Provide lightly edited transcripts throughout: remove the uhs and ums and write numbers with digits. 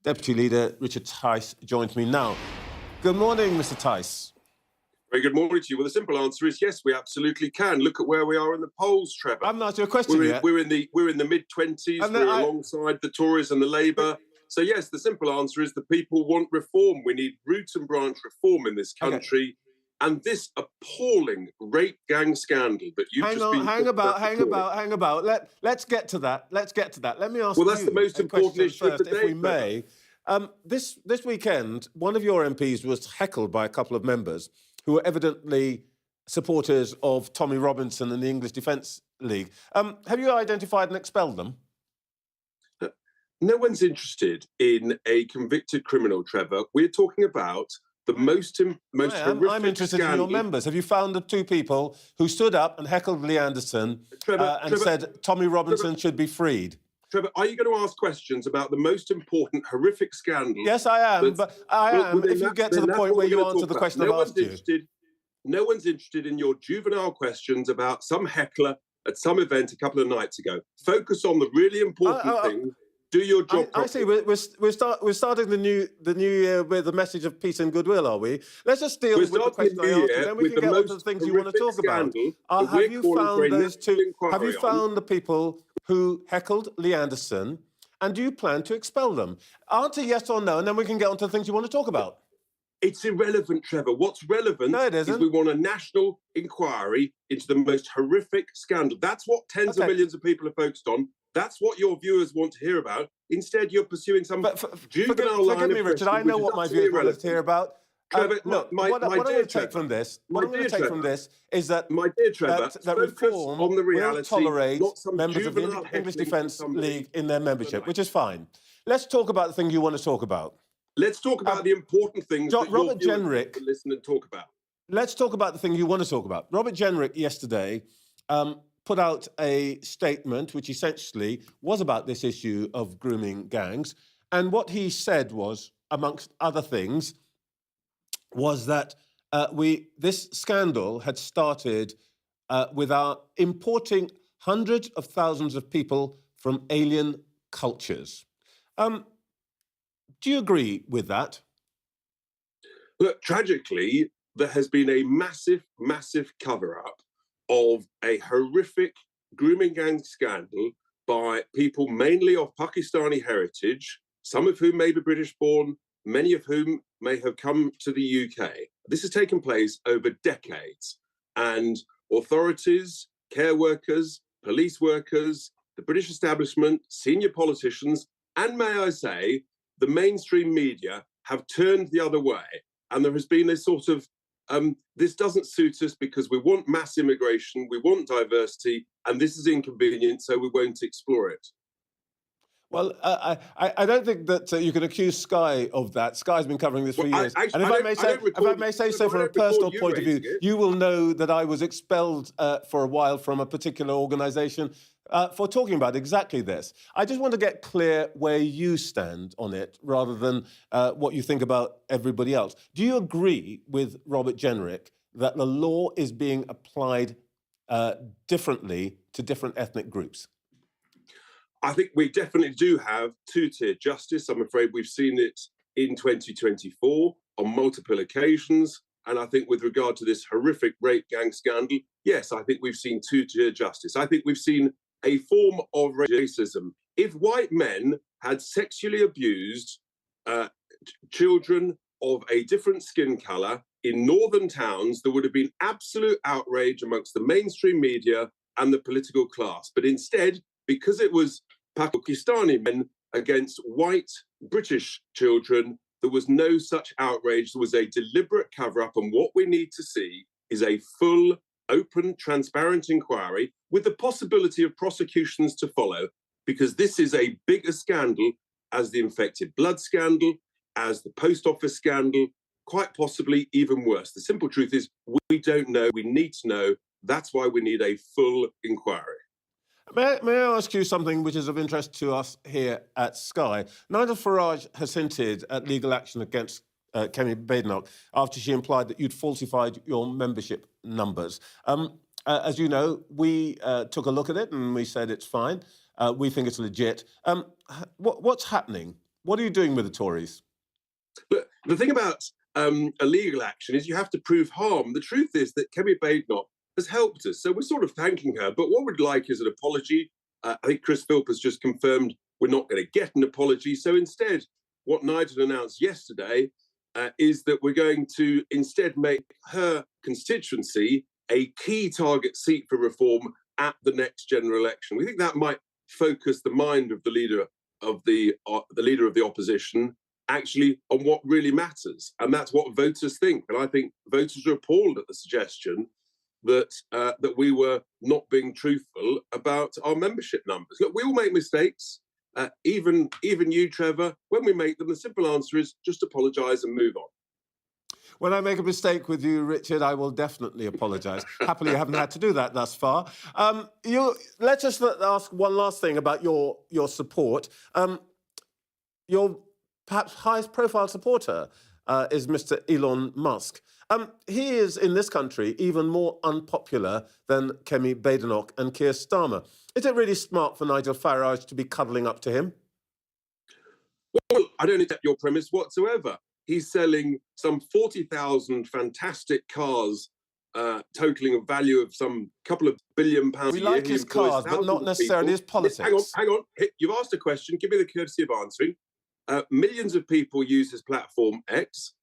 Deputy Leader Richard Tice joins me now. Good morning, Mr. Tice. Very good morning to you. Well, the simple answer is yes, we absolutely can. Look at where we are in the polls, Trevor. I haven't asked you a question yet. We're in the mid-20s. We're alongside the Tories and the Labour. So yes, the simple answer is the people want reform. We need root and branch reform in this country. Okay. And this appalling rape gang scandal that you've hang about. Let's get to that. Let me ask. Well, that's the most important issue first, if we may. This weekend, one of your MPs was heckled by a couple of members who are evidently supporters of Tommy Robinson and the English Defence League. Have you identified and expelled them? No one's interested in a convicted criminal, Trevor. We're talking about the most horrific I'm interested scandal. in your members. Have you found the two people who stood up and heckled Lee Anderson and said Tommy Robinson should be freed? Trevor, are you going to ask questions about the most important, horrific scandal? Yes, I am. But I am. If you get to the point where you answer the question I've asked you. No one's interested in your juvenile questions about some heckler at some event a couple of nights ago. Focus on the really important thing. Do your job properly. I see. We're starting the new year with a message of peace and goodwill, are we? Let's just deal with the question I asked you, then we can get on to the things you want to talk about. Have you found those two? Have you found the people who heckled Lee Anderson, and do you plan to expel them? Answer yes or no, and then we can get on to the things you want to talk about. It's irrelevant, Trevor. What's relevant is we want a national inquiry into the most horrific scandal. That's what tens of millions of people are focused on. That's what your viewers want to hear about. Instead, you're pursuing some juvenile line of Forgive me, Richard, I know what my viewers want to hear about. Trevor, look, what I'm going to take from this is that, my dear Trevor, that reform on the reality, will tolerate members of the English Defence League in their membership, which is fine. Let's talk about the thing you want to talk about. Let's talk about the important things that Robert Jenrick, listen and talk about. Let's talk about the thing you want to talk about. Robert Jenrick yesterday put out a statement which essentially was about this issue of grooming gangs. And what he said was, amongst other things, was that this scandal had started with our importing hundreds of thousands of people from alien cultures. Do you agree with that? Look, tragically, there has been a massive, massive cover-up of a horrific grooming gang scandal by people mainly of Pakistani heritage, some of whom may be British-born, many of whom may have come to the UK. This has taken place over decades, and authorities, care workers, police workers, the British establishment, senior politicians, and may I say, the mainstream media have turned the other way. And there has been a sort of, this doesn't suit us because we want mass immigration, we want diversity, and this is inconvenient, so we won't explore it. Well, I don't think that you can accuse Sky of that. Sky's been covering this for years. And if I may say so from a personal point of view, you will know that I was expelled for a while from a particular organisation for talking about exactly this. I just want to get clear where you stand on it rather than what you think about everybody else. Do you agree with Robert Jenrick that the law is being applied differently to different ethnic groups? I think we definitely do have two-tier justice. I'm afraid we've seen it in 2024 on multiple occasions. And I think with regard to this horrific rape gang scandal, yes, I think we've seen two-tier justice. I think we've seen a form of racism. If white men had sexually abused children of a different skin colour in northern towns, there would have been absolute outrage amongst the mainstream media and the political class. But instead, because it was Pakistani men against white British children, there was no such outrage. There was a deliberate cover-up, and what we need to see is a full, open, transparent inquiry with the possibility of prosecutions to follow, because this is a bigger scandal as the infected blood scandal, as the post office scandal, quite possibly even worse. The simple truth is we don't know. We need to know. That's why we need a full inquiry. May I ask you something which is of interest to us here at Sky? Nigel Farage has hinted at legal action against Kemi Badenoch after she implied that you'd falsified your membership numbers. As you know, we took a look at it and we said it's fine. We think it's legit. What's happening What are you doing with the Tories? But the thing about illegal action is you have to prove harm. The truth is that Kemi Badenoch has helped us, so we're sort of thanking her. But what we'd like is an apology. I think Chris Philp has just confirmed we're not going to get an apology. So instead, what Nigel announced yesterday is that we're going to instead make her constituency a key target seat for reform at the next general election. We think that might focus the mind of the leader of the opposition actually on what really matters, and that's what voters think. And I think voters are appalled at the suggestion that that we were not being truthful about our membership numbers. Look, we all make mistakes, even you, Trevor. When we make them, the simple answer is just apologise and move on. When I make a mistake with you, Richard, I will definitely apologise. Happily, I haven't had to do that thus far. Let's just ask one last thing about your support. Your perhaps highest profile supporter is Mr. Elon Musk. He is, in this country, even more unpopular than Kemi Badenoch and Keir Starmer. Is it really smart for Nigel Farage to be cuddling up to him? Well, I don't accept your premise whatsoever. He's selling some 40,000 fantastic cars, totaling a value of some couple of £billion a year. We like his cars, but not necessarily his politics. Hang on. You've asked a question. Give me the courtesy of answering. Millions of people use his platform X.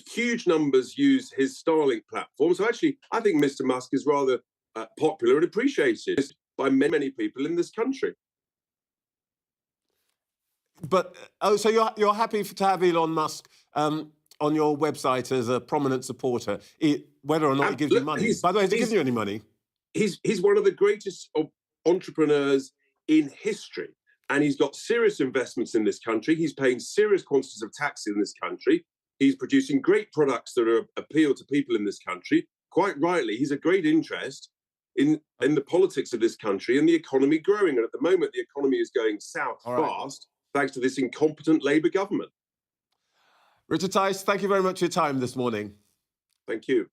Huge numbers use his Starlink platform. So actually, I think Mr. Musk is rather popular and appreciated by many people in this country. But so you're happy to have Elon Musk on your website as a prominent supporter, whether or not he gives you money. By the way, has he given you any money? He's one of the greatest entrepreneurs in history, and he's got serious investments in this country. He's paying serious quantities of tax in this country. He's producing great products that appeal to people in this country. Quite rightly, he's a great interest in the politics of this country and the economy growing. And at the moment, the economy is going south fast, thanks to this incompetent Labour government. Richard Tice, thank you very much for your time this morning. Thank you.